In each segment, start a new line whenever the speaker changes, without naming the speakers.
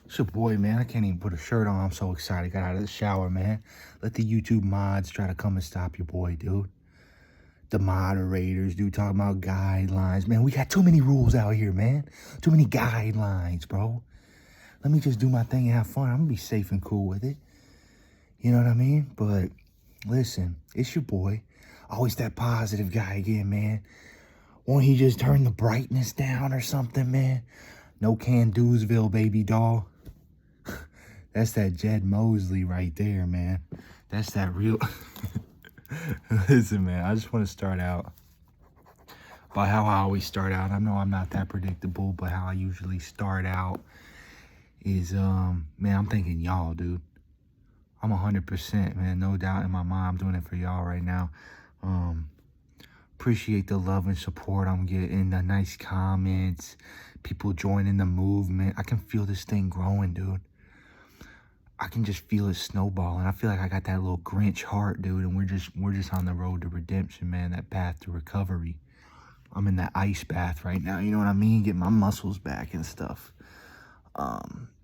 It's your boy, man. I can't even put a shirt on. I'm so excited. Got out of the shower, man. Let the YouTube mods try to come and stop your boy, dude. The moderators, dude, talking about guidelines. Man, we got too many rules out here, man. Too many guidelines, bro. Let me just do my thing and have fun. I'm going to be safe and cool with it. You know what I mean? But listen, it's your boy. Always that positive guy again, man. Won't he just turn the brightness down or something, man? No Can-Do'sville, baby doll. That's that Jed Mosley right there, man. That's that real... Listen, man, I just want to start out by how I always start out. I know I'm not that predictable, but how I usually start out is, man, I'm thinking y'all, dude. I'm 100%, man. No doubt in my mind. I'm doing it for y'all right now. Appreciate the love and support I'm getting, the nice comments, people joining the movement. I can feel this thing growing, dude. I can just feel it snowballing. I feel like I got that little Grinch heart, dude, and we're just on the road to redemption, man, that path to recovery. I'm in that ice bath right now, you know what I mean? Get my muscles back and stuff.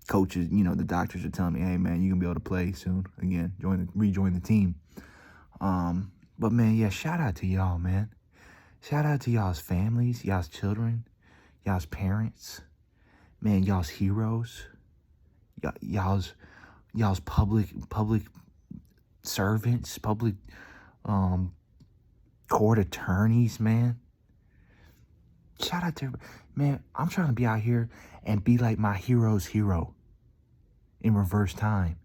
Coaches, you know, the doctors are telling me, hey, man, you're going to be able to play soon again, rejoin the team. But, man, yeah, shout out to y'all, man. Shout out to y'all's families, y'all's children, y'all's parents, man, y'all's heroes, y'all's public servants, public court attorneys, man. Shout out to, man, I'm trying to be out here and be like my hero's hero in reverse time.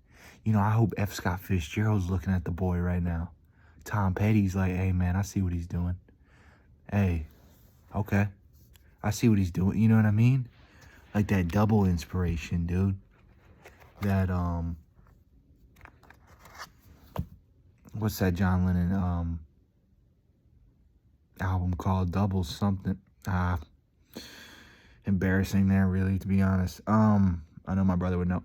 You know, I hope F. Scott Fitzgerald's looking at the boy right now. Tom Petty's like, hey, man, I see what he's doing. Hey, okay. I see what he's doing. You know what I mean? Like that double inspiration, dude. That, what's that John Lennon, album called? Double something. Embarrassing there, really, to be honest. I know my brother would know.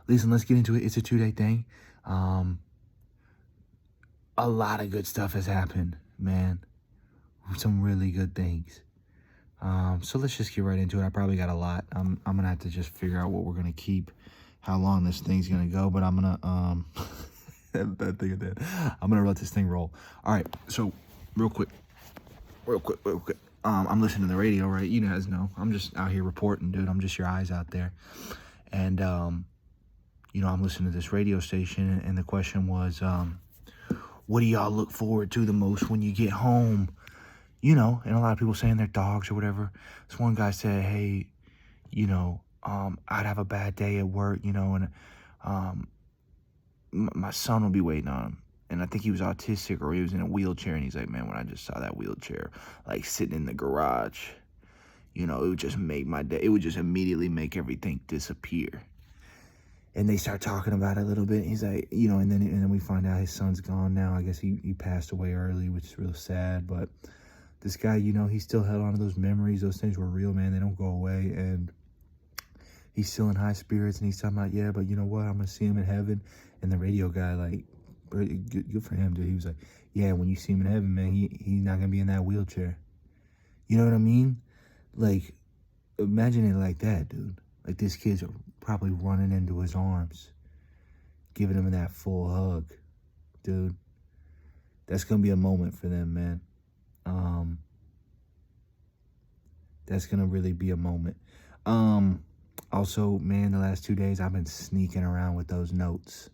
Listen, let's get into it. It's a 2-day thing. A lot of good stuff has happened, man. Some really good things. So let's just get right into it. I probably got a lot. I'm gonna have to just figure out what we're gonna keep, how long this thing's gonna go, but I'm gonna bad thing I did. I'm gonna let this thing roll. All right, so real quick. I'm listening to the radio, right? You guys know. I'm just out here reporting, dude. I'm just your eyes out there. And you know, I'm listening to this radio station, and the question was, what do y'all look forward to the most when you get home? You know, and a lot of people saying their dogs or whatever. This one guy said, hey, you know, I'd have a bad day at work, you know, and my son will be waiting on him. And I think he was autistic or he was in a wheelchair. And he's like, man, when I just saw that wheelchair, like sitting in the garage, you know, it would just make my day. It would just immediately make everything disappear. And they start talking about it a little bit. He's like, you know, and then we find out his son's gone now. I guess he passed away early, which is real sad. But this guy, you know, he still held on to those memories. Those things were real, man. They don't go away. And he's still in high spirits. And he's talking about, yeah, but you know what? I'm going to see him in heaven. And the radio guy, like, good for him, dude. He was like, yeah, when you see him in heaven, man, he's not going to be in that wheelchair. You know what I mean? Like, imagine it like that, dude. Like, this kid's probably running into his arms, giving him that full hug, dude. That's going to be a moment for them, man. That's going to really be a moment. Also, man, the last 2 days, I've been sneaking around with those notes.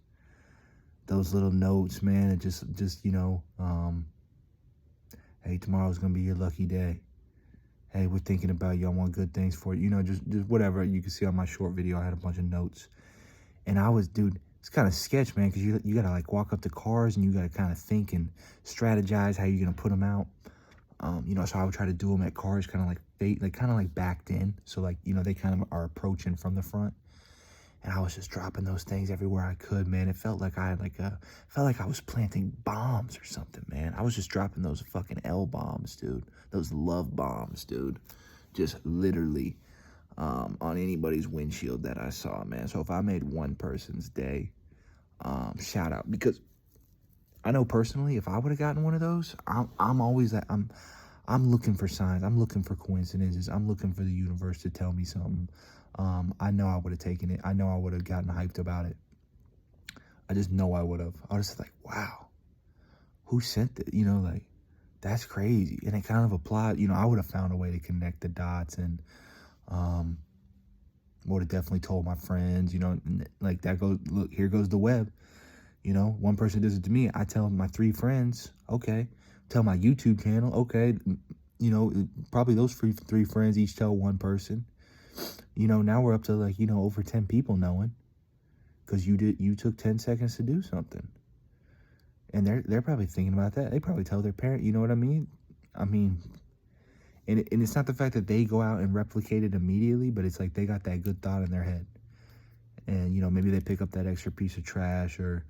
Those little notes, man, it just you know, hey, tomorrow's going to be your lucky day. Hey, we're thinking about you. I want good things for you. You know, just whatever. You can see on my short video, I had a bunch of notes. And I was, dude, it's kind of sketch, man, because you got to, like, walk up to cars and you got to kind of think and strategize how you're going to put them out. You know, so I would try to do them at cars kind of like backed in. So, like, you know, they kind of are approaching from the front. And I was just dropping those things everywhere I could, man. It felt like I was planting bombs or something, man. I was just dropping those fucking L bombs, dude. Those love bombs, dude. Just literally on anybody's windshield that I saw, man. So if I made one person's day, shout out. Because I know personally, if I would have gotten one of those, I'm always that I'm looking for signs. I'm looking for coincidences. I'm looking for the universe to tell me something. I know I would have taken it. I know I would have gotten hyped about it. I just know I would have. I was just like, wow, who sent it? You know, like, that's crazy. And it kind of applied, you know, I would have found a way to connect the dots, and would have definitely told my friends, you know, like that goes, look, here goes the web. You know, one person does it to me. I tell my 3 friends, okay. Tell my YouTube channel, okay. You know, probably those 3 friends each tell one person. You know, now we're up to like, you know, over 10 people knowing, because you took 10 seconds to do something. And they're probably thinking about that. They probably tell their parent, you know what I mean? I mean, and it's not the fact that they go out and replicate it immediately, but it's like they got that good thought in their head. And, you know, maybe they pick up that extra piece of trash, or,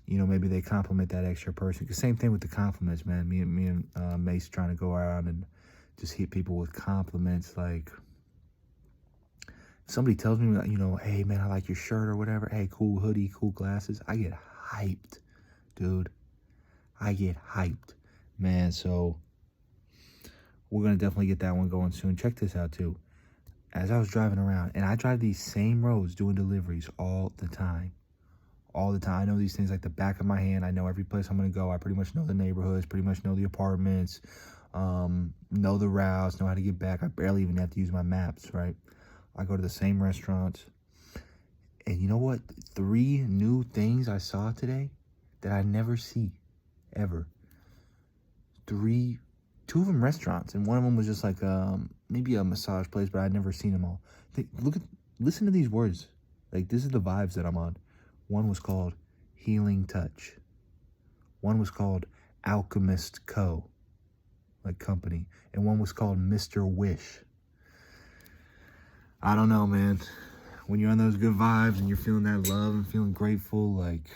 you know, maybe they compliment that extra person. Because same thing with the compliments, man. Me and Mace trying to go around and just hit people with compliments. Like, somebody tells me, you know, hey, man, I like your shirt or whatever. Hey, cool hoodie, cool glasses. I get hyped, dude. I get hyped, man. So we're going to definitely get that one going soon. Check this out, too. As I was driving around, and I drive these same roads doing deliveries all the time. All the time. I know these things like the back of my hand. I know every place I'm going to go. I pretty much know the neighborhoods, pretty much know the apartments, know the routes, know how to get back. I barely even have to use my maps, right? I go to the same restaurants. And you know what? 3 new things I saw today that I never see, ever. 2 of them restaurants, and one of them was just like maybe a massage place, but I'd never seen them all. Listen to these words. Like, this is the vibes that I'm on. One was called Healing Touch. One was called Alchemist Co., like company. And one was called Mr. Wish. I don't know, man. When you're on those good vibes and you're feeling that love and feeling grateful, like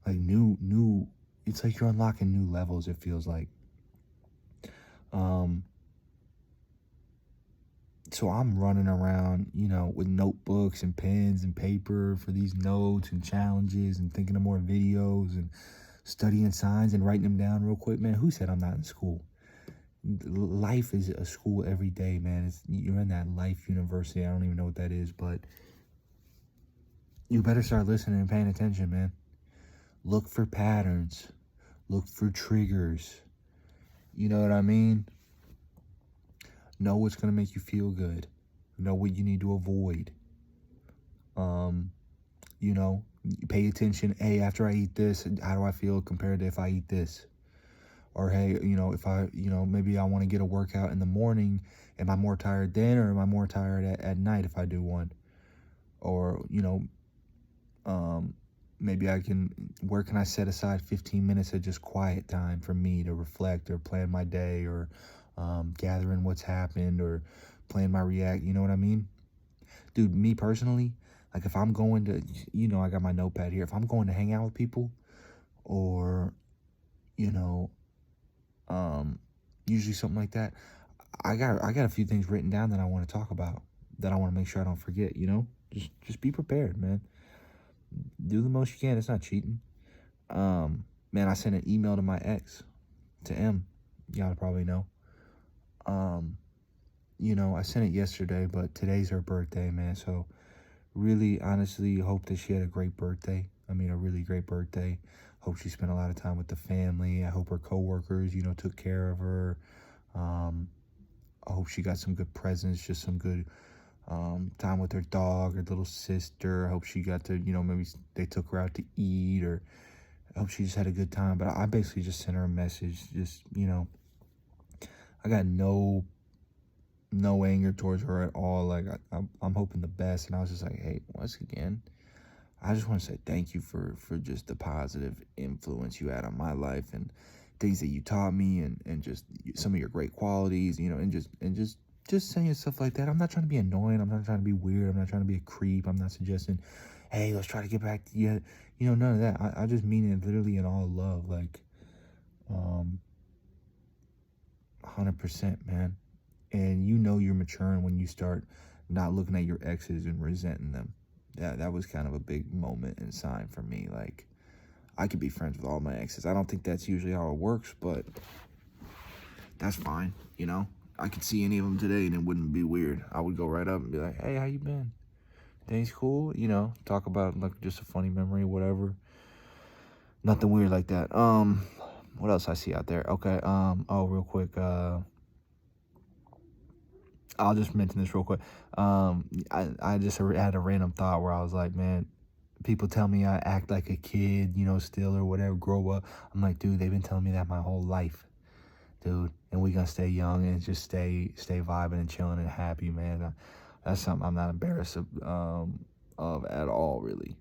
new, it's like you're unlocking new levels, it feels like. So I'm running around, you know, with notebooks and pens and paper for these notes and challenges, and thinking of more videos, and studying signs and writing them down real quick. Man, who said I'm not in school? Life is a school every day, man. You're in that life university. I don't even know what that is, but you better start listening and paying attention, man. Look for patterns. Look for triggers. You know what I mean? Know what's going to make you feel good. Know what you need to avoid. You know, pay attention. Hey, after I eat this, how do I feel compared to if I eat this? Or, hey, you know, if I, you know, maybe I want to get a workout in the morning. Am I more tired then, or am I more tired at night if I do one? Or, you know, maybe where can I set aside 15 minutes of just quiet time for me to reflect or plan my day, or gathering what's happened, or plan my react, you know what I mean? Dude, me personally, like if I'm going to, you know, I got my notepad here. If I'm going to hang out with people, or, you know, usually something like that, I got a few things written down that I want to talk about, that I want to make sure I don't forget, you know? Just be prepared, man. Do the most you can. It's not cheating. Man, I sent an email to my ex, to M. Y'all probably know. You know, I sent it yesterday, but today's her birthday, man. So really, honestly, hope that she had a great birthday. I mean, a really great birthday. Hope she spent a lot of time with the family. I hope her coworkers, you know, took care of her. I hope she got some good presents, just some good time with her dog, her little sister. I hope she got to, you know, maybe they took her out to eat, or I hope she just had a good time. But I basically just sent her a message, just, you know, I got no anger towards her at all. Like, I'm hoping the best. And I was just like, hey, once again, I just want to say thank you for just the positive influence you had on my life, and things that you taught me, and just some of your great qualities, you know, and just saying stuff like that. I'm not trying to be annoying. I'm not trying to be weird. I'm not trying to be a creep. I'm not suggesting, hey, let's try to get back to you. You know, none of that. I just mean it literally in all love. Like, 100%, man. And you know you're maturing when you start not looking at your exes and resenting them. That was kind of a big moment and sign for me. Like, I could be friends with all my exes. I don't think that's usually how it works, but that's fine, you know. I could see any of them today and it wouldn't be weird. I would go right up and be like, hey, how you been? Things cool? You know, talk about like just a funny memory, whatever. Nothing weird like that. What else I see out there? Okay, oh, real quick, I'll just mention this real quick. I just had a random thought where I was like, man, people tell me I act like a kid, you know, still or whatever, grow up. I'm like, dude, they've been telling me that my whole life, dude. And we gonna stay young and just stay vibing and chilling and happy, man. That's something I'm not embarrassed of at all, really.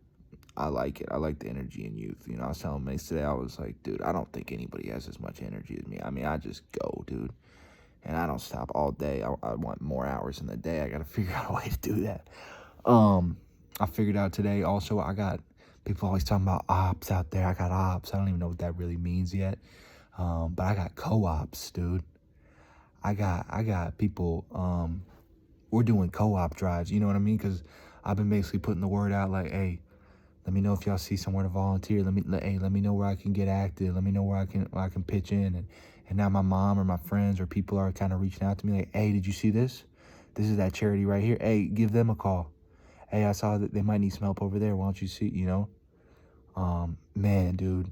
I like it. I like the energy in youth. You know, I was telling Mace today, I was like, dude, I don't think anybody has as much energy as me. I mean, I just go, dude. And I don't stop all day. I want more hours in the day. I got to figure out a way to do that. I figured out today also, I got people always talking about ops out there. I got ops. I don't even know what that really means yet. But I got co-ops, dude. I got people, we're doing co-op drives. You know what I mean? Because I've been basically putting the word out like, hey, let me know if y'all see somewhere to volunteer. Let me know where I can get active. Let me know where I can pitch in. And now my mom or my friends or people are kind of reaching out to me like, hey, did you see this? This is that charity right here. Hey, give them a call. Hey, I saw that they might need some help over there. Why don't you see, you know? Man, dude,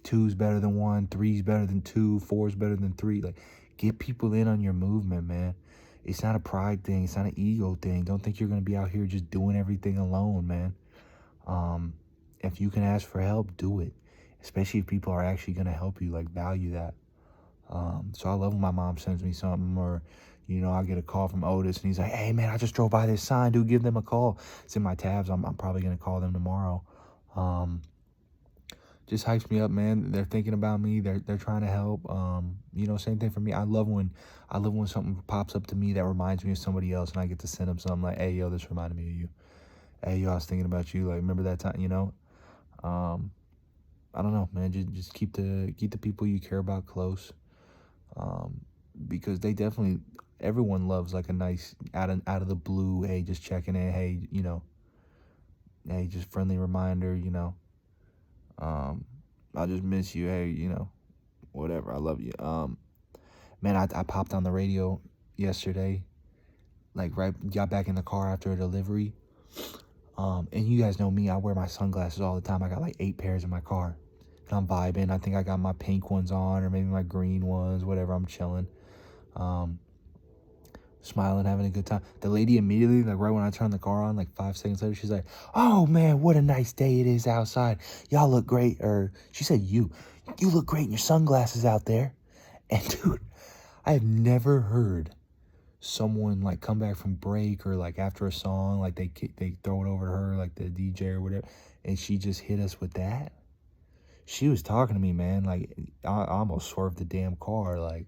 2's better than 1, 3's better than 2, 4's better than 3. Like, get people in on your movement, man. It's not a pride thing. It's not an ego thing. Don't think you're going to be out here just doing everything alone, man. If you can ask for help, do it. Especially if people are actually going to help you, like, value that. So I love when my mom sends me something or, you know, I get a call from Otis and he's like, hey, man, I just drove by this sign, dude, give them a call. It's in my tabs. I'm probably going to call them tomorrow. Just hypes me up, man. They're thinking about me. They're trying to help. You know, same thing for me. I love when something pops up to me that reminds me of somebody else and I get to send them something like, hey, yo, this reminded me of you. Hey, yo, I was thinking about you. Like, remember that time, you know? I don't know, man. Just keep the people you care about close. Because they definitely, everyone loves like a nice out of the blue, hey, just checking in, hey, you know, hey, just friendly reminder, you know. I just miss you, hey, you know, whatever. I love you. Man, I popped on the radio yesterday, like got back in the car after a delivery. And you guys know me, I wear my sunglasses all the time. I got like 8 pairs in my car. And I'm vibing. I think I got my pink ones on or maybe my green ones, whatever. I'm chilling. Smiling, having a good time. The lady immediately, like right when I turned the car on, like 5 seconds later, she's like, oh man, what a nice day it is outside. Y'all look great. Or she said, you look great in your sunglasses out there. And dude, I have never heard someone like come back from break or like after a song, like they throw it over to her, like the DJ or whatever. And she just hit us with that. She was talking to me, man. Like I almost swerved the damn car. Like,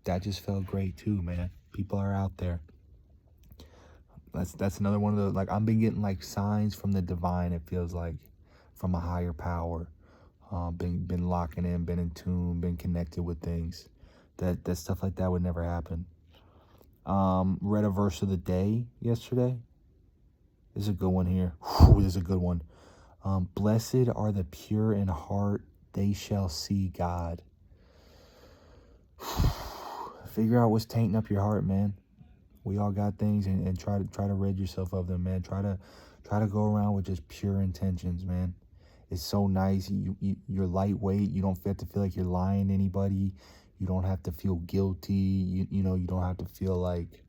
that just felt great too, man. People are out there. That's another one of the, like, I've been getting like signs from the divine. It feels like from a higher power. Been locking in, been in tune, been connected with things. That stuff like that would never happen. Read a verse of the day yesterday. This is a good one here. Whew, this is a good one. Blessed are the pure in heart, they shall see God. Figure out what's tainting up your heart, man. We all got things, and try to rid yourself of them, man. Try to go around with just pure intentions, man. It's so nice. You're lightweight. You don't have to feel like you're lying to anybody. You don't have to feel guilty. You know, you don't have to feel like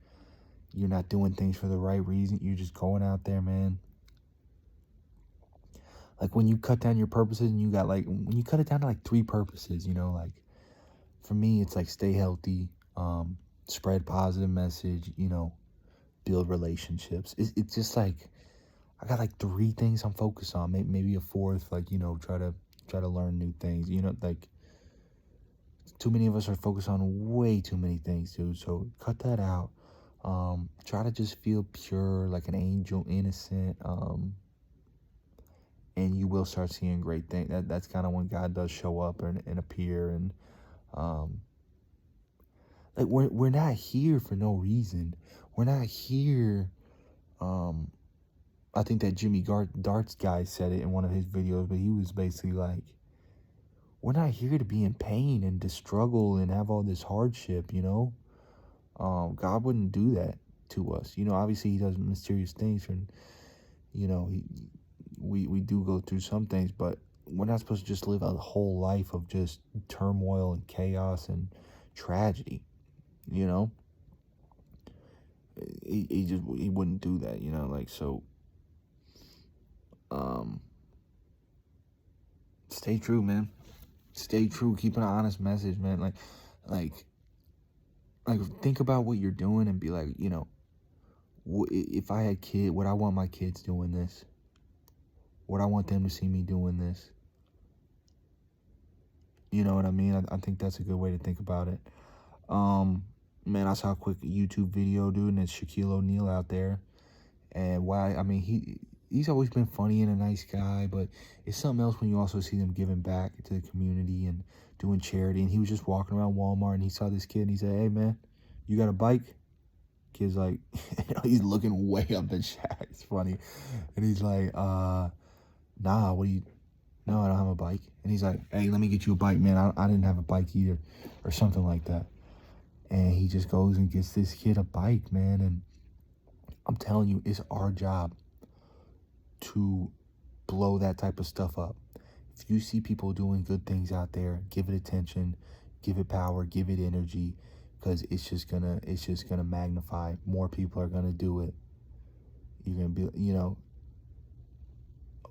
you're not doing things for the right reason. You're just going out there, man. Like when you cut down your purposes and you got like, when you cut it down to like 3 purposes, you know, like for me, it's like stay healthy, spread positive message, you know, build relationships. It's just like, I got like 3 things I'm focused on, maybe a 4th, like, you know, try to learn new things, you know, like too many of us are focused on way too many things, dude. So cut that out. Try to just feel pure, like an angel, innocent, and you will start seeing great things. That's kind of when God does show up and appear. And like we're not here for no reason. We're not here. I think that Jimmy Darts guy said it in one of his videos, but he was basically like, we're not here to be in pain and to struggle and have all this hardship, you know? God wouldn't do that to us. You know, obviously he does mysterious things, and, you know, we do go through some things, but we're not supposed to just live a whole life of just turmoil and chaos and tragedy, you know? He wouldn't do that, you know, like, so, um, stay true, man. Stay true. Keep an honest message, man. Like, like, think about what you're doing and be like, you know, if I had kid, would I want my kids doing this? Would I want them to see me doing this? You know what I mean? I think that's a good way to think about it. Man, I saw a quick YouTube video, dude, and it's Shaquille O'Neal out there. And why? I mean, he's always been funny and a nice guy, but it's something else when you also see them giving back to the community and doing charity. And he was just walking around Walmart, and he saw this kid, and he said, "Hey, man, you got a bike?" Kid's like, he's looking way up at Shaq. It's funny. And he's like, nah, what do you, no, I don't have a bike. And he's like, "Hey, let me get you a bike, man. I didn't have a bike either," or something like that. And he just goes and gets this kid a bike, man. And I'm telling you, it's our job to blow that type of stuff up. If you see people doing good things out there, give it attention, give it power, give it energy, because it's just gonna magnify. More people are gonna do it. You're gonna be, you know,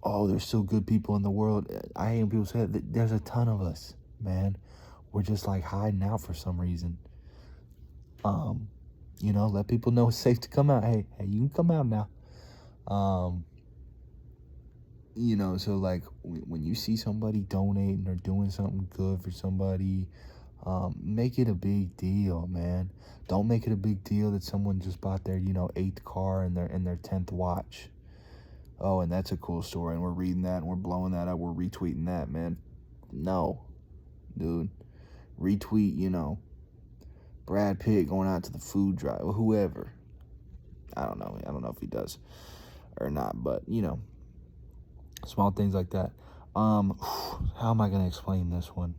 oh, there's still good people in the world. I hate when people say that. There's a ton of us, man. We're just like hiding out for some reason. You know, let people know it's safe to come out. Hey, you can come out now. You know, so like when you see somebody donating or doing something good for somebody, make it a big deal, man. Don't make it a big deal that someone just bought their, you know, 8th car and their 10th watch. Oh, and that's a cool story, and we're reading that and we're blowing that up, we're retweeting that, man. No, dude. Retweet, you know, Brad Pitt going out to the food drive, or whoever. I don't know if he does or not, but you know, small things like that. How am I gonna explain this one?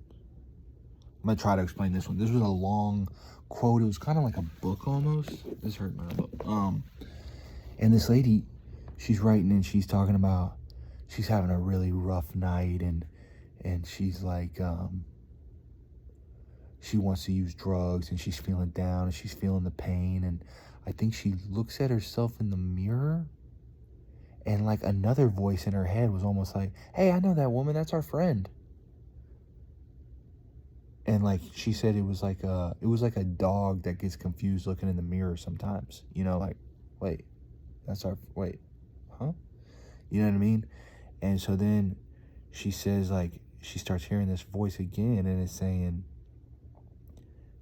I'm gonna try to explain this one. This was a long quote. It was kind of like a book almost. This hurt my book. And this lady, she's writing and she's talking about she's having a really rough night, and she's like, she wants to use drugs, and she's feeling down and she's feeling the pain, and I think she looks at herself in the mirror, and like another voice in her head was almost like, "Hey, I know that woman. That's our friend." And like she said, it was like a dog that gets confused looking in the mirror sometimes. You know, like, wait, wait, huh? You know what I mean? And so then she says, like, she starts hearing this voice again, and it's saying,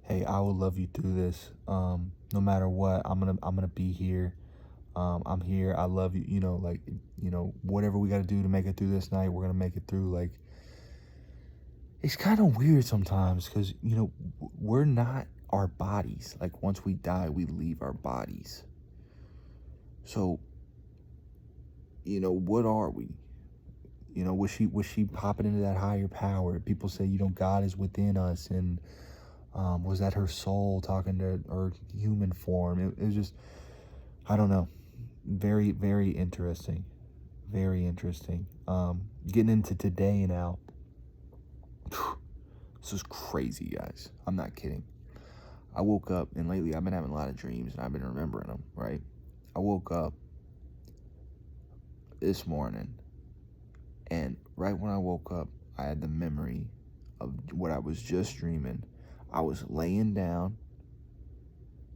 "Hey, I will love you through this. No matter what, I'm gonna be here. I'm here. I love you. You know, like, you know, whatever we got to do to make it through this night, we're gonna make it through." Like, it's kind of weird sometimes because, you know, we're not our bodies. Like, once we die, we leave our bodies. So, you know, what are we? You know, was she popping into that higher power? People say, you know, God is within us, and was that her soul talking to her human form? It was just, I don't know. Very, very interesting. Very interesting. Getting into today now. This is crazy, guys. I'm not kidding. I woke up, and lately I've been having a lot of dreams, and I've been remembering them, right? I woke up this morning, and right when I woke up, I had the memory of what I was just dreaming. I was laying down,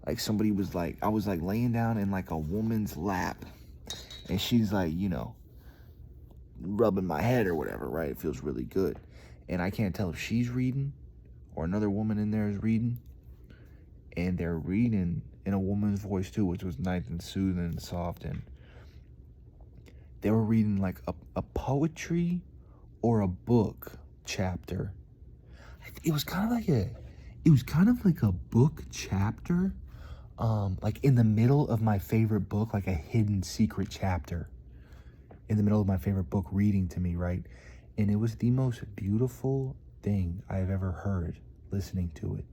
like somebody was like, I was like laying down in like a woman's lap, and she's like, you know, rubbing my head or whatever, right? It feels really good. And I can't tell if she's reading or another woman in there is reading. And they're reading in a woman's voice too, which was nice and soothing and soft. And they were reading like a poetry or a book chapter. It was kind of like a book chapter, like in the middle of my favorite book, like a hidden secret chapter in the middle of my favorite book reading to me, right? And it was the most beautiful thing I've ever heard listening to it.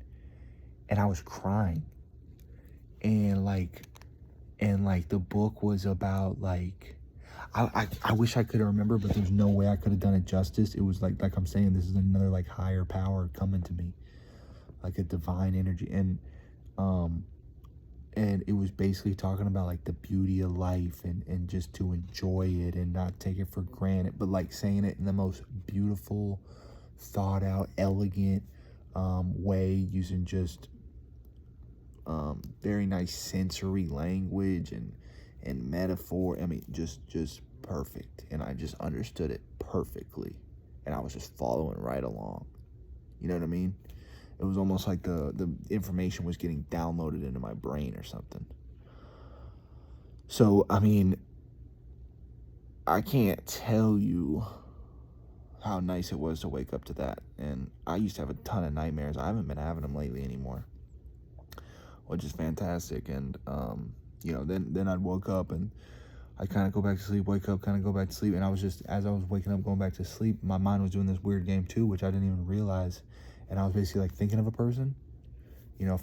And I was crying. And like the book was about like, I wish I could remember, but there's no way I could have done it justice. It was like I'm saying, this is another like higher power coming to me, like a divine energy. And it was basically talking about like the beauty of life and just to enjoy it and not take it for granted, but like saying it in the most beautiful, thought out, elegant way, using just very nice sensory language and metaphor. I mean, just perfect. And I just understood it perfectly. And I was just following right along. You know what I mean? It was almost like the information was getting downloaded into my brain or something. So, I mean, I can't tell you how nice it was to wake up to that. And I used to have a ton of nightmares. I haven't been having them lately anymore, which is fantastic. And, then I'd woke up and I kind of go back to sleep, wake up, kind of go back to sleep. And I was just, as I was waking up, going back to sleep, my mind was doing this weird game too, which I didn't even realize. And I was basically like thinking of a person,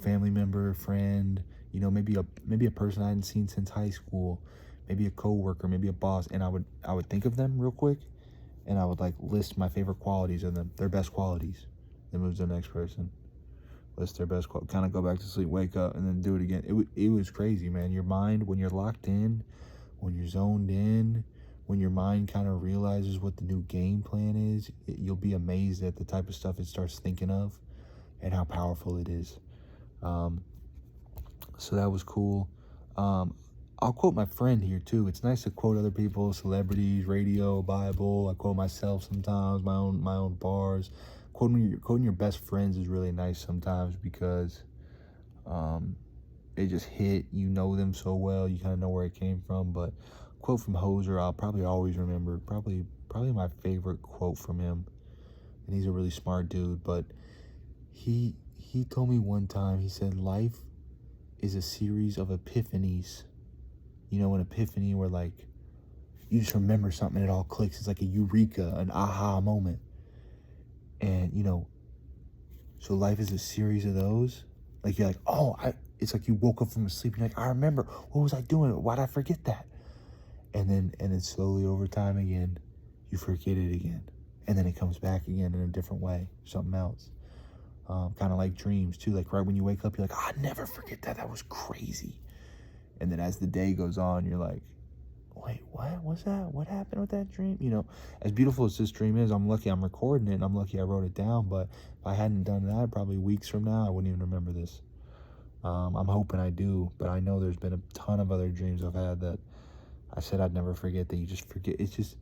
family member, friend, maybe a person I hadn't seen since high school, maybe a coworker, maybe a boss. And I would think of them real quick, and I would like list my favorite qualities of them, their best qualities. Then move to the next person, list their best qualities, kind of go back to sleep, wake up, and then do it again. It was crazy, man. Your mind, when you're locked in, when you're zoned in, when your mind kind of realizes what the new game plan is, you'll be amazed at the type of stuff it starts thinking of and how powerful it is. So that was cool. I'll quote my friend here too. It's nice to quote other people, celebrities, radio, Bible. I quote myself sometimes, my own bars. Quoting your best friends is really nice sometimes because they just hit. You know them so well, you kind of know where it came from. But quote from Hoser, I'll probably always remember. Probably my favorite quote from him. And he's a really smart dude. But he told me one time. He said, "Life is a series of epiphanies." An epiphany where like you just remember something and it all clicks. It's like a eureka, an aha moment. And so life is a series of those. Like you're like, it's like you woke up from sleep and you're like, I remember, what was I doing? Why'd I forget that? And then slowly over time again, you forget it again. And then it comes back again in a different way, something else. Kind of like dreams too. Like right when you wake up, you're like, I'll never forget that. That was crazy. And then as the day goes on, you're like, wait, what was that? What happened with that dream? As beautiful as this dream is, I'm lucky I'm recording it, and I'm lucky I wrote it down. But if I hadn't done that, probably weeks from now, I wouldn't even remember this. I'm hoping I do, but I know there's been a ton of other dreams I've had that I said I'd never forget, that you just forget. It's just,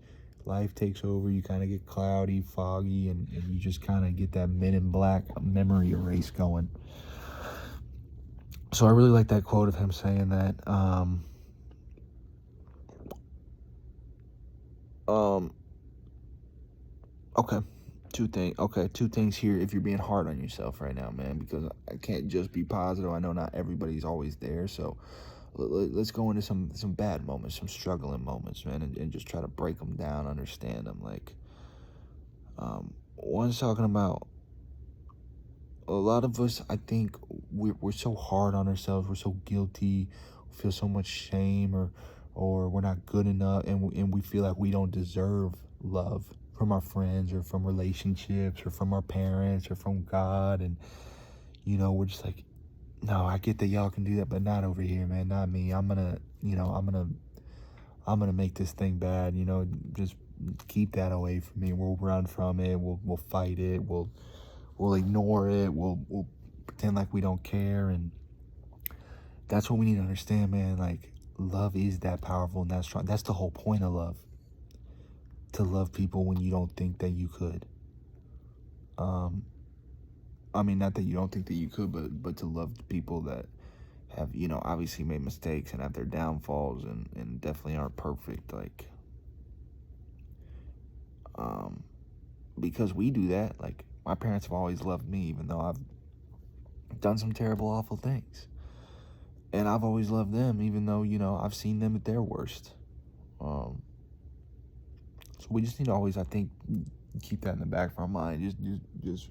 life takes over. You kind of get cloudy, foggy, and you just kind of get that Men in Black memory erase going. So I really like that quote of him saying that. Okay, two things here. If you're being hard on yourself right now, man, because I can't just be positive. I know not everybody's always there, so let's go into some bad moments, some struggling moments, man, and just try to break them down, understand them. Like, one's talking about, a lot of us, I think we're so hard on ourselves. We're so guilty. We feel so much shame, or we're not good enough, and we feel like we don't deserve love from our friends or from relationships or from our parents or from God. And we're just like, no, I get that y'all can do that, but not over here, man, not me. I'm gonna make this thing bad. Just keep that away from me. We'll run from it. We'll fight it. We'll ignore it. We'll pretend like we don't care. And that's what we need to understand, man. Like, love is that powerful and that strong. That's the whole point of love. To love people when you don't think that you could. Not that you don't think that you could, but to love people that have, obviously made mistakes and have their downfalls and definitely aren't perfect. Like, because we do that. Like, my parents have always loved me, even though I've done some terrible, awful things. And I've always loved them, even though, I've seen them at their worst. So we just need to always, I think, keep that in the back of our mind. Just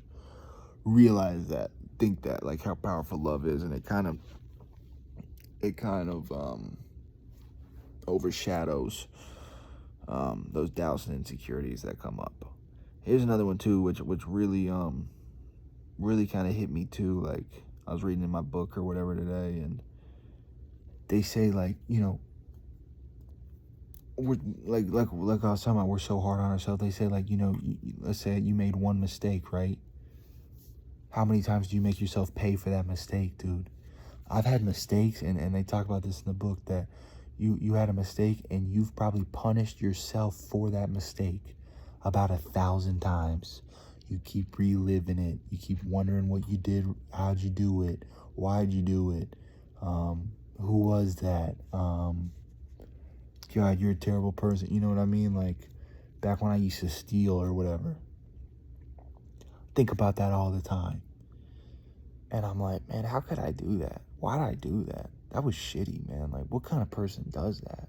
realize that, think that, like how powerful love is, and it kind of overshadows those doubts and insecurities that come up. Here's another one too, which really kind of hit me too. Like, I was reading in my book or whatever today, and they say, like, we're like I was talking about, we're so hard on ourselves. They say, like, let's say you made one mistake, right? How many times do you make yourself pay for that mistake, dude? I've had mistakes, and they talk about this in the book, that you had a mistake and you've probably punished yourself for that mistake about 1,000 times. You keep reliving it. You keep wondering what you did, how'd you do it, why'd you do it, who was that, God, you're a terrible person. You know what I mean? Like, back when I used to steal or whatever. Think about that all the time. And I'm like, man, how could I do that? Why did I do that? That was shitty, man. Like, what kind of person does that?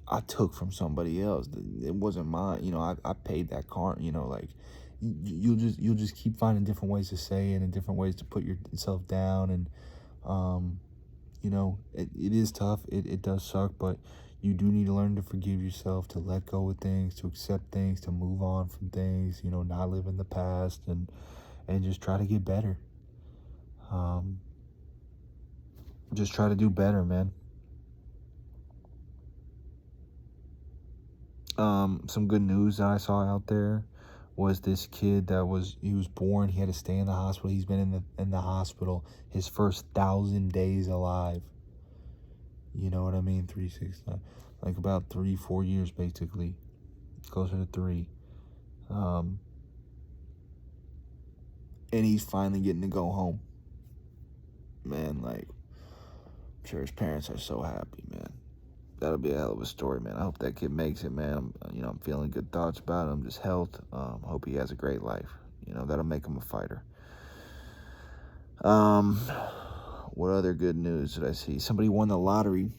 I took from somebody else. It wasn't mine. I paid that car. Like, you'll just keep finding different ways to say it and different ways to put yourself down. And it is tough. It does suck, but you do need to learn to forgive yourself, to let go of things, to accept things, to move on from things. Not live in the past, and just try to get better. Just try to do better, man. Some good news that I saw out there was this kid he was born, he had to stay in the hospital. He's been in the hospital his first 1,000 days alive. You know what I mean? 369, like about 3-4 years, basically, closer to 3. And he's finally getting to go home. Man, like, I'm sure his parents are so happy, man. That'll be a hell of a story, man. I hope that kid makes it, man. I'm feeling good thoughts about him, just health. Hope he has a great life. That'll make him a fighter. What other good news did I see? Somebody won the lottery,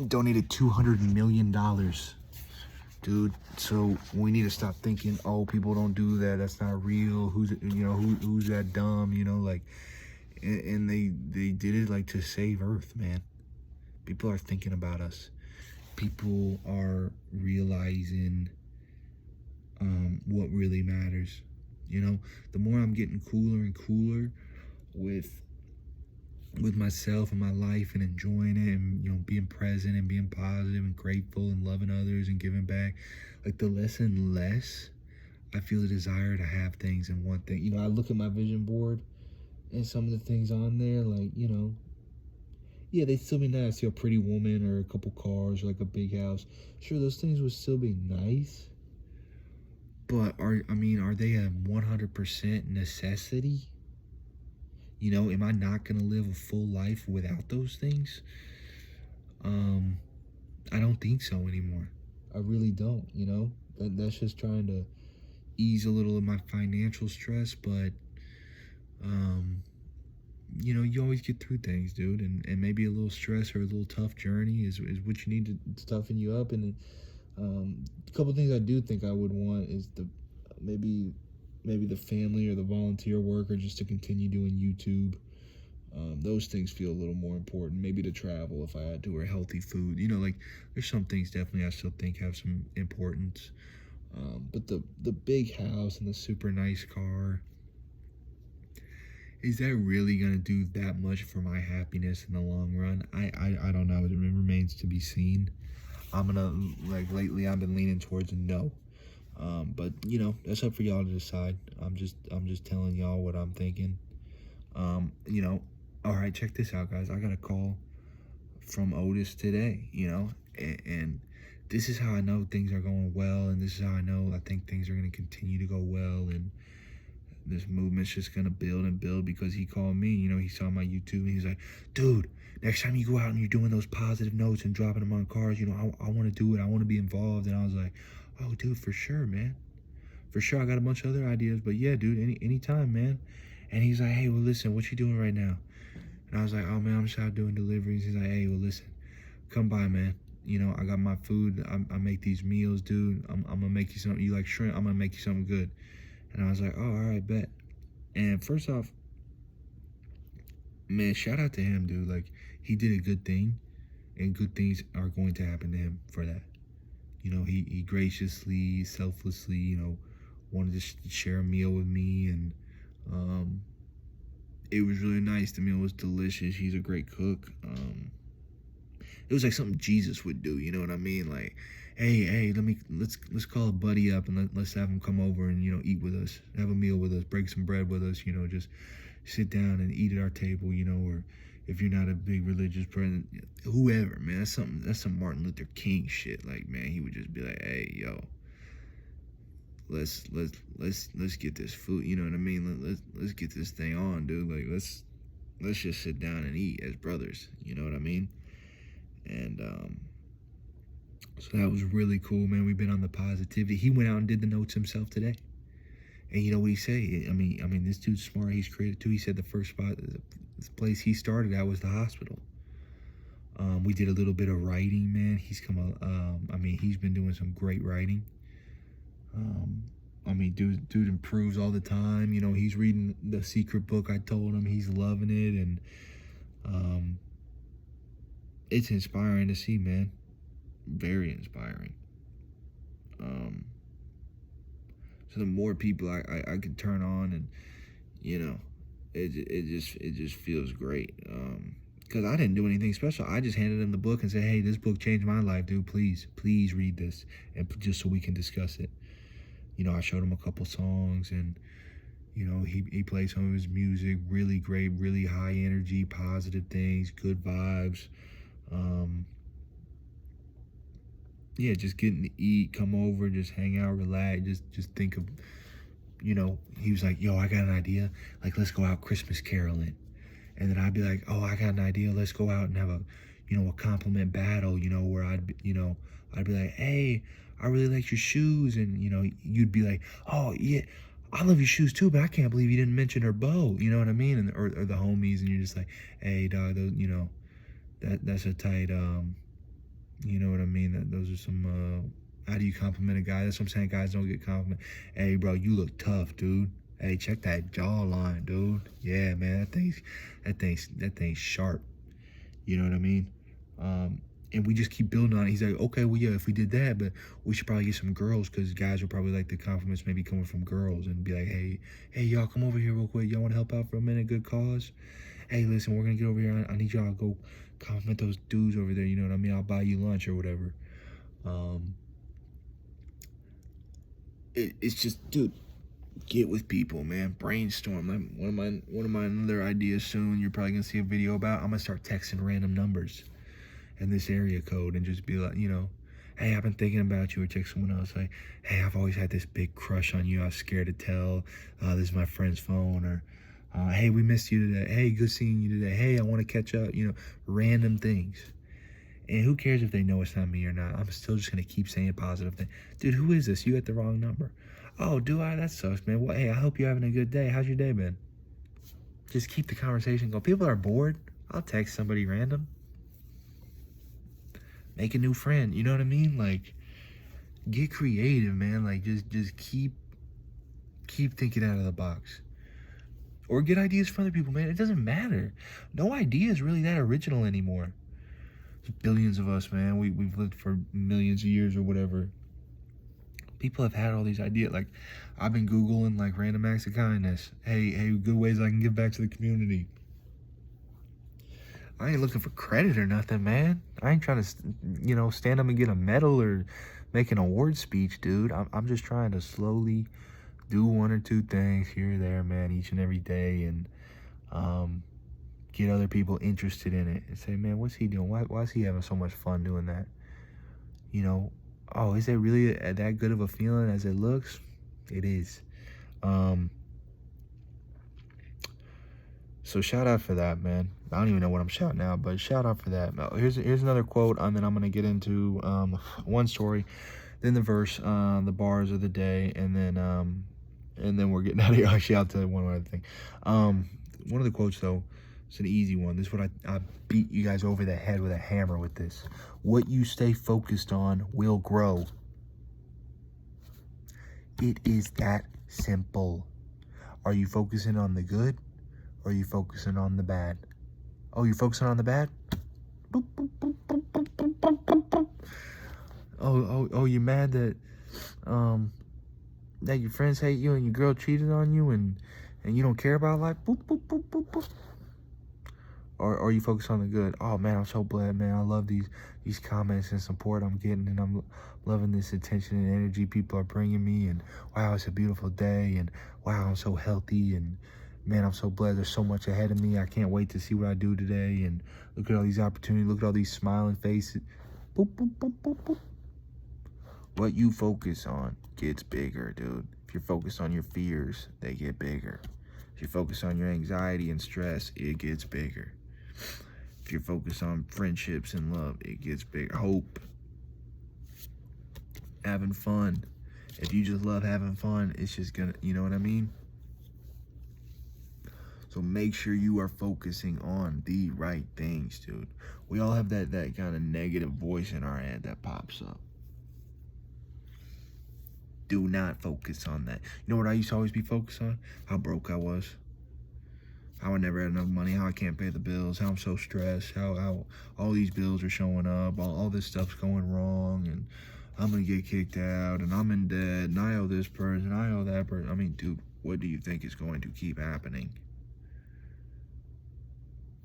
donated $200 million, dude. So we need to stop thinking, oh, people don't do that, that's not real. Who's that dumb? Like, and they did it, like, to save Earth, man. People are thinking about us. People are realizing what really matters. The more I'm getting cooler and cooler with myself and my life, and enjoying it, and being present and being positive and grateful and loving others and giving back, like, the less and less I feel the desire to have things and want things. I look at my vision board and some of the things on there, like, yeah, they'd still be nice. See a pretty woman or a couple cars or, like, a big house. Sure, those things would still be nice. But are they a 100% necessity? Am I not going to live a full life without those things? I don't think so anymore. I really don't, That's just trying to ease a little of my financial stress, but you always get through things, dude, and maybe a little stress or a little tough journey is what you need to toughen you up. And a couple things I do think I would want is maybe the family or the volunteer work, or just to continue doing YouTube. Those things feel a little more important. Maybe to travel if I had to, or healthy food. Like, there's some things definitely I still think have some importance. But the big house and the super nice car, is that really going to do that much for my happiness in the long run? I don't know. It remains to be seen. Lately I've been leaning towards a no. But that's up for y'all to decide. I'm just telling y'all what I'm thinking. All right, check this out, guys. I got a call from Otis today, and this is how I know things are going well, and this is how I think things are going to continue to go well, and this movement's just going to build and build, because he called me. He saw my YouTube, and he's like, dude, next time you go out and you're doing those positive notes and dropping them on cars, I want to do it. I want to be involved. And I was like, oh, dude, for sure, man. For sure. I got a bunch of other ideas, but yeah, dude, anytime, man. And he's like, hey, well, listen, what you doing right now? And I was like, oh, man, I'm just out doing deliveries. He's like, hey, well, listen, come by, man. you know, I got my food. I make these meals, dude. I'm gonna make you something. You like shrimp? I'm gonna make you something good. And I was like, oh, all right, bet. And first off, man, shout out to him, dude. Like, he did a good thing, and good things are going to happen to him for that. You know, he graciously, selflessly, you know, wanted to share a meal with me, and it was really nice. The meal was delicious. He's a great cook. It was like something Jesus would do. You know what I mean? Like, hey, let's call a buddy up and let's have him come over and, you know, eat with us, have a meal with us, break some bread with us. You know, just sit down and eat at our table. You know, or if you're not a big religious person, whoever, man, that's some Martin Luther King shit. Like, man, he would just be like, hey, yo, let's get this food. You know what I mean? Let's get this thing on, dude. Like, let's just sit down and eat as brothers. You know what I mean? And so that was really cool, man. We've been on the positivity. He went out and did the notes himself today. And you know what he say? I mean, this dude's smart. He's creative too. He said the first spot, the place he started at was the hospital. We did a little bit of writing, man. He's he's been doing some great writing. Dude improves all the time. You know, he's reading the secret book I told him. He's loving it, and it's inspiring to see, man. Very inspiring. So the more people I could turn on, and you know, it just feels great. Because I didn't do anything special. I just handed him the book and said, hey, this book changed my life, dude. Please read this, and just so we can discuss it. You know, I showed him a couple songs, and you know, he played some of his music. Really great, really high energy, positive things, good vibes. Yeah, just getting to eat, come over, just hang out, relax, just think of, you know, he was like, yo, I got an idea. Like, let's go out Christmas caroling. And then I'd be like, oh, I got an idea. Let's go out and have a compliment battle, you know, where I'd be like, hey, I really like your shoes. And, you know, you'd be like, oh, yeah, I love your shoes too, but I can't believe you didn't mention her bow. You know what I mean? And or the homies, and you're just like, hey, dog, those, you know, that's a tight, you know what I mean? Those are some, how do you compliment a guy? That's what I'm saying. Guys don't get complimented. Hey, bro, you look tough, dude. Hey, check that jawline, dude. Yeah, man, that thing's sharp. You know what I mean? And we just keep building on it. He's like, okay, well, yeah, if we did that, but we should probably get some girls, because guys would probably like the compliments maybe coming from girls, and be like, hey, y'all, come over here real quick. Y'all want to help out for a minute? Good cause. Hey, listen, we're gonna get over here. I need y'all to go compliment those dudes over there. You know what I mean? I'll buy you lunch or whatever. It's just, dude, get with people, man. Brainstorm. One of my other ideas soon, you're probably gonna see a video about. I'm gonna start texting random numbers in this area code, and just be like, you know, hey, I've been thinking about you. Or text someone else like, hey, I've always had this big crush on you. I was scared to tell. This is my friend's phone. Or hey, we missed you today. Hey, good seeing you today. Hey, I want to catch up. You know, random things. And who cares if they know it's not me or not? I'm still just going to keep saying positive things. Dude, who is this? You got the wrong number. Oh, do I? That sucks, man. Well, hey, I hope you're having a good day. How's your day been? Just keep the conversation going. People are bored. I'll text somebody random. Make a new friend. You know what I mean? Like, get creative, man. Like, just keep thinking out of the box. Or get ideas from other people, man. It doesn't matter. No idea is really that original anymore. There's billions of us, man. We've lived for millions of years or whatever. People have had all these ideas. Like, I've been Googling, like, random acts of kindness. Hey, good ways I can give back to the community. I ain't looking for credit or nothing, man. I ain't trying to, you know, stand up and get a medal or make an award speech, dude. I'm just trying to slowly do one or two things here or there, man, each and every day, and get other people interested in it and say, man, what's he doing? Why is he having so much fun doing that? You know, oh, is it really that good of a feeling as it looks? It is. So shout out for that, man. I don't even know what I'm shouting out, but shout out for that. Here's another quote, and then I'm going to get into one story, then the verse, the bars of the day, and then we're getting out of here. Actually, I'll tell you one other thing. One of the quotes, though, It's an easy one. This is what I beat you guys over the head with a hammer with this. What you stay focused on will grow. It is that simple. Are you focusing on the good, or are you focusing on the bad? Oh, you're focusing on the bad? Boop, boop, boop, boop, boop, boop, boop, boop. Oh, you're mad that that your friends hate you and your girl cheated on you and you don't care about life? Boop, boop, boop, boop, boop. Or you focus on the good? Oh man, I'm so glad, man. I love these comments and support I'm getting, and I'm loving this attention and energy people are bringing me, and wow, it's a beautiful day, and wow, I'm so healthy, and man, I'm so glad there's so much ahead of me. I can't wait to see what I do today, and look at all these opportunities, look at all these smiling faces. Boop, boop, boop, boop, boop. What you focus on gets bigger, dude. If you're focused on your fears, they get bigger. If you focus on your anxiety and stress, it gets bigger. If you're focused on friendships and love, it gets bigger. Hope. Having fun. If you just love having fun, it's just gonna, you know what I mean? So make sure you are focusing on the right things, dude. We all have that kind of negative voice in our head that pops up. Do not focus on that. You know what I used to always be focused on? How broke I was. How I never had enough money. How I can't pay the bills. How I'm so stressed. How all these bills are showing up. All this stuff's going wrong. And I'm going to get kicked out. And I'm in debt. And I owe this person. I owe that person. I mean, dude, what do you think is going to keep happening?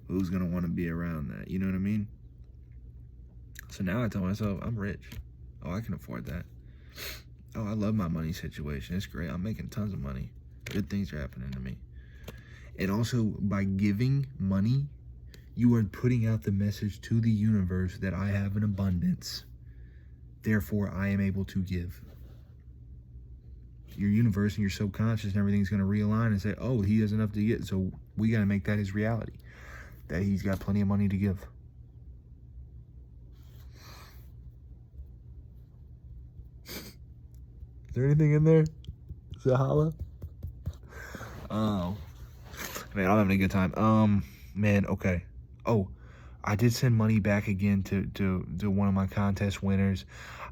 Who's going to want to be around that? You know what I mean? So now I tell myself, I'm rich. Oh, I can afford that. Oh, I love my money situation. It's great. I'm making tons of money. Good things are happening to me. And also, by giving money, you are putting out the message to the universe that I have an abundance. Therefore, I am able to give. Your universe and your subconscious and everything's going to realign and say, oh, he has enough to get. So we got to make that his reality. That he's got plenty of money to give. Is there anything in there? Is that holla? Oh. Man, I'm having a good time. Man, okay. Oh, I did send money back again to one of my contest winners.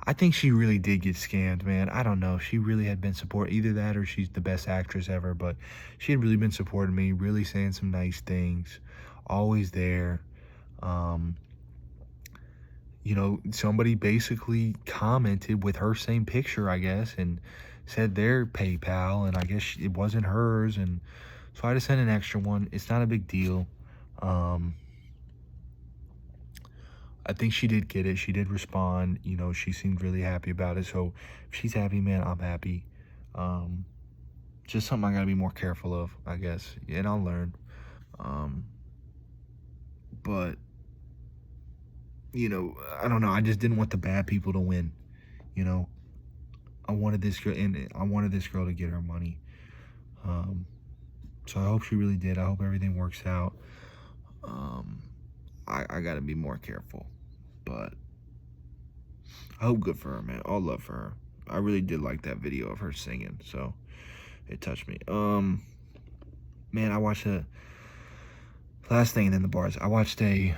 I think she really did get scammed, man. I don't know. She really had been supporting either that or she's the best actress ever, but she had really been supporting me, really saying some nice things, always there. You know, somebody basically commented with her same picture, I guess, and said their PayPal, and I guess it wasn't hers, and so I just sent an extra one. It's not a big deal. I think she did get it. She did respond. You know, she seemed really happy about it. So if she's happy, man, I'm happy. Just something I gotta be more careful of, I guess. And I'll learn. But, you know, I don't know. I just didn't want the bad people to win. You know, I wanted this girl, and I wanted this girl to get her money. So I hope she really did. I hope everything works out. I gotta be more careful, but I hope good for her, man. All love for her. I really did like that video of her singing, so it touched me. Man, I watched last thing in the bars. I watched a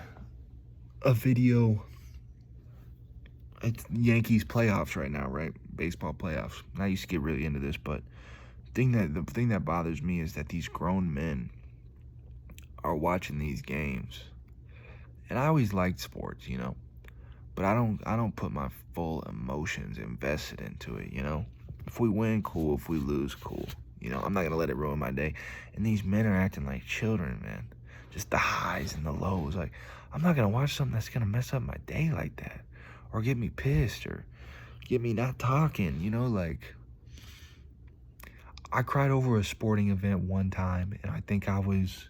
video. It's Yankees playoffs right now, right? Baseball playoffs. And I used to get really into this, but the thing that bothers me is that these grown men are watching these games. And I always liked sports, you know, but I don't put my full emotions invested into it, you know. If we win, cool. If we lose, cool. You know, I'm not gonna let it ruin my day. And these men are acting like children, man. Just the highs and the lows. Like, I'm not gonna watch something that's gonna mess up my day like that, or get me pissed, or get me not talking. You know, like, I cried over a sporting event one time, and I think I was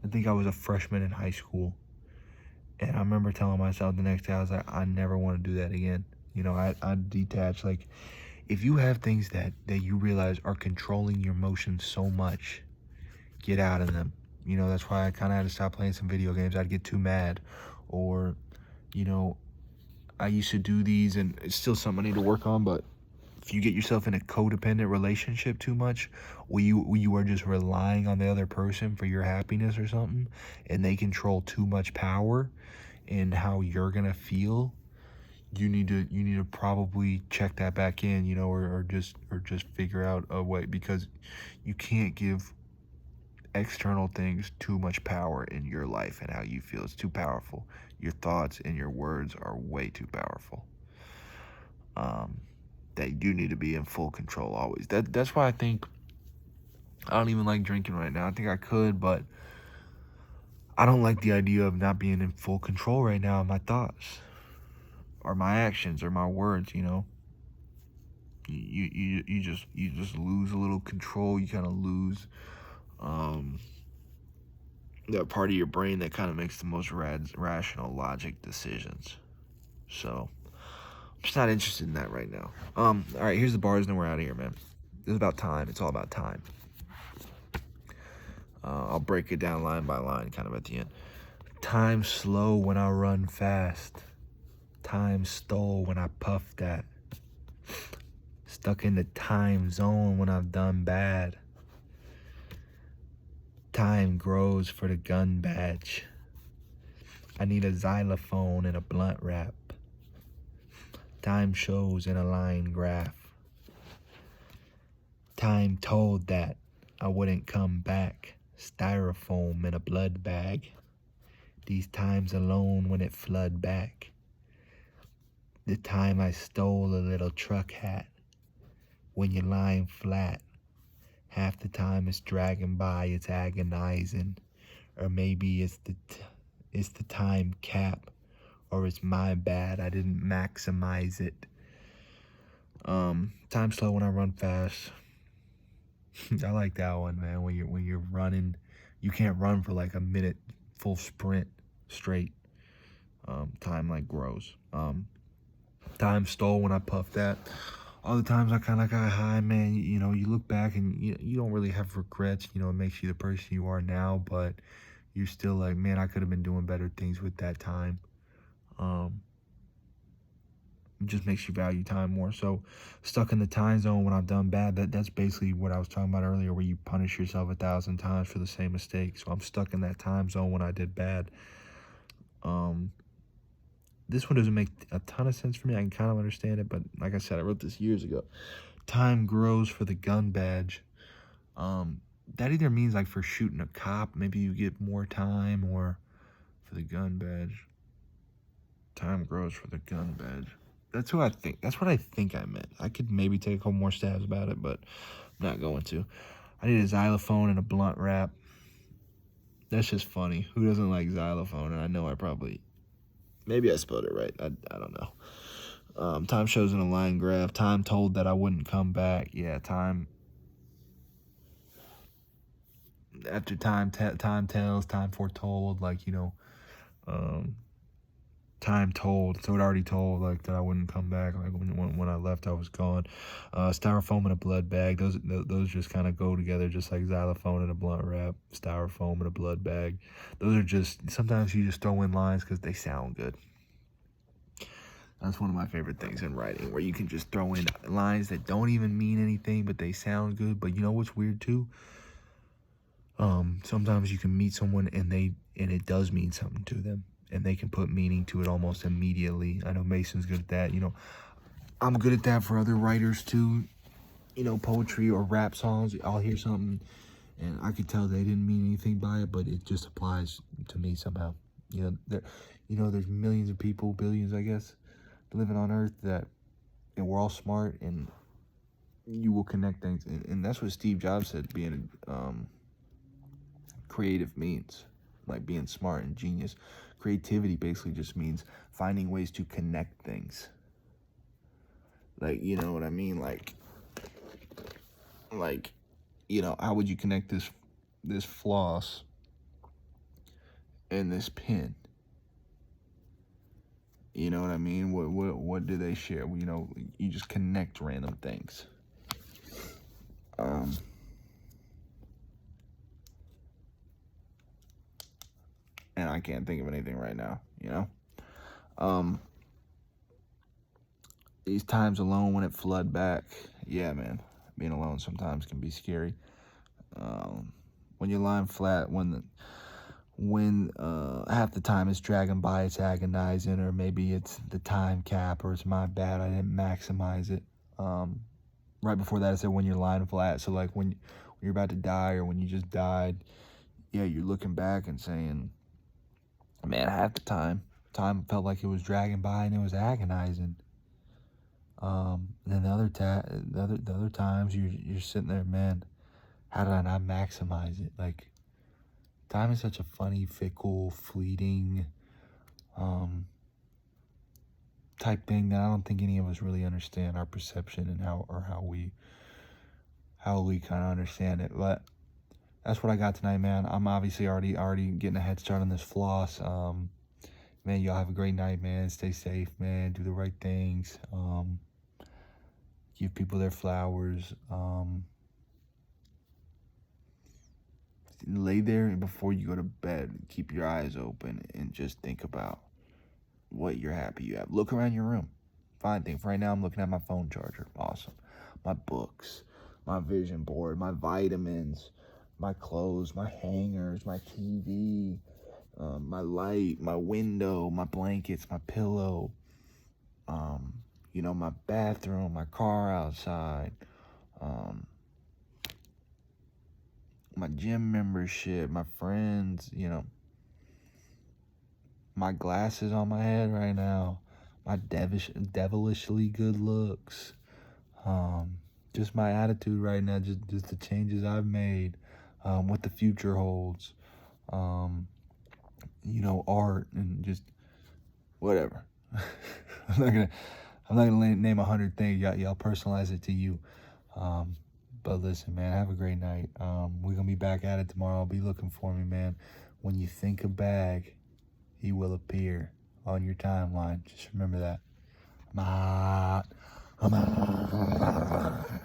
a freshman in high school. And I remember telling myself the next day, I was like, I never want to do that again. You know, I detach. Like, if you have things that you realize are controlling your emotions so much, get out of them. You know, that's why I kind of had to stop playing some video games. I'd get too mad. Or, you know, I used to do these, and it's still something I need to work on, but if you get yourself in a codependent relationship too much, where you are just relying on the other person for your happiness or something, and they control too much power in how you're gonna feel, you need to probably check that back in, or just figure out a way, because you can't give external things too much power in your life and how you feel. It's too powerful. Your thoughts and your words are way too powerful. That you need to be in full control always. That's why I think I don't even like drinking right now. I think I could, but I don't like the idea of not being in full control right now of my thoughts or my actions or my words. You just lose a little control. You kind of lose that part of your brain that kind of makes the most rational logic decisions. So I'm just not interested in that right now. All right, here's the bars, and we're out of here, man. It's about time. It's all about time. I'll break it down line by line, kind of at the end. Time slow when I run fast. Time stole when I puff that. Stuck in the time zone when I've done bad. Time grows for the gun badge. I need a xylophone and a blunt wrap. Time shows in a line graph. Time told that I wouldn't come back. Styrofoam in a blood bag. These times alone when it flood back. The time I stole a little truck hat. When you're lying flat. Half the time it's dragging by, it's agonizing. Or maybe it's the time cap. Or it's my bad, I didn't maximize it. Time slow when I run fast. I like that one, man. When you're running, you can't run for like a minute, full sprint straight. Time like grows. Time stole when I puffed that. All the times I kind of got high, man. You look back and you don't really have regrets. It makes you the person you are now, but you're still like, man, I could have been doing better things with that time. It just makes you value time more. So stuck in the time zone when I've done bad, that's basically what I was talking about earlier, where you punish yourself 1,000 times for the same mistake. So I'm stuck in that time zone when I did bad. This one doesn't make a ton of sense for me. I can kind of understand it, but like I said, I wrote this years ago. Time grows for the gun badge. That either means like for shooting a cop, maybe you get more time, or for the gun badge. Time grows for the gun badge. That's what I think I meant. I could maybe take a couple more stabs about it, but I'm not going to. I need a xylophone and a blunt wrap. That's just funny. Who doesn't like xylophone? And I know maybe I spelled it right. I don't know. Time shows in a line graph. Time told that I wouldn't come back. Yeah, time. After time tells, time foretold. Time told, so it already told like that I wouldn't come back. Like when I left, I was gone. Styrofoam and a blood bag. Those just kind of go together, just like xylophone and a blunt wrap. Styrofoam and a blood bag. Those are just, sometimes you just throw in lines because they sound good. That's one of my favorite things in writing, where you can just throw in lines that don't even mean anything, but they sound good. But you know what's weird too? Sometimes you can meet someone and it does mean something to them. And they can put meaning to it almost immediately. I know Mason's good at that. I'm good at that for other writers too. Poetry or rap songs. I'll hear something and I could tell they didn't mean anything by it, but it just applies to me somehow. There's millions of people, billions, I guess, living on Earth, and we're all smart, and you will connect things. And that's what Steve Jobs said being creative means, like being smart and genius. Creativity basically just means finding ways to connect things. Like, you know what I mean? Like, how would you connect this floss and this pin? You know what I mean? What do they share? You just connect random things. And I can't think of anything right now, these times alone when it flood back, yeah, man, being alone sometimes can be scary. When you're lying flat, when half the time it's dragging by, it's agonizing, or maybe it's the time cap, or it's my bad, I didn't maximize it. Right before that, I said when you're lying flat. So like when you're about to die, or when you just died, yeah, you're looking back and saying, man, half the time felt like it was dragging by and it was agonizing. And then the other times you're sitting there, man, how did I not maximize it? Like, time is such a funny, fickle, fleeting, type thing that I don't think any of us really understand our perception and how we kind of understand it. But that's what I got tonight, man. I'm obviously already getting a head start on this floss. Man, y'all have a great night, man. Stay safe, man. Do the right things. Give people their flowers. Lay there before you go to bed. Keep your eyes open and just think about what you're happy you have. Look around your room. Find things. Right now, I'm looking at my phone charger. Awesome. My books, my vision board, my vitamins, my clothes, my hangers, my TV, my light, my window, my blankets, my pillow, my bathroom, my car outside, my gym membership, my friends, my glasses on my head right now, my devilishly good looks, just my attitude right now, just the changes I've made, what the future holds, art and just whatever. I'm not gonna name 100 things. Y'all personalize it to you. But listen, man, have a great night. We're gonna be back at it tomorrow. Be looking for me, man. When you think a bag, he will appear on your timeline. Just remember that. I'm out.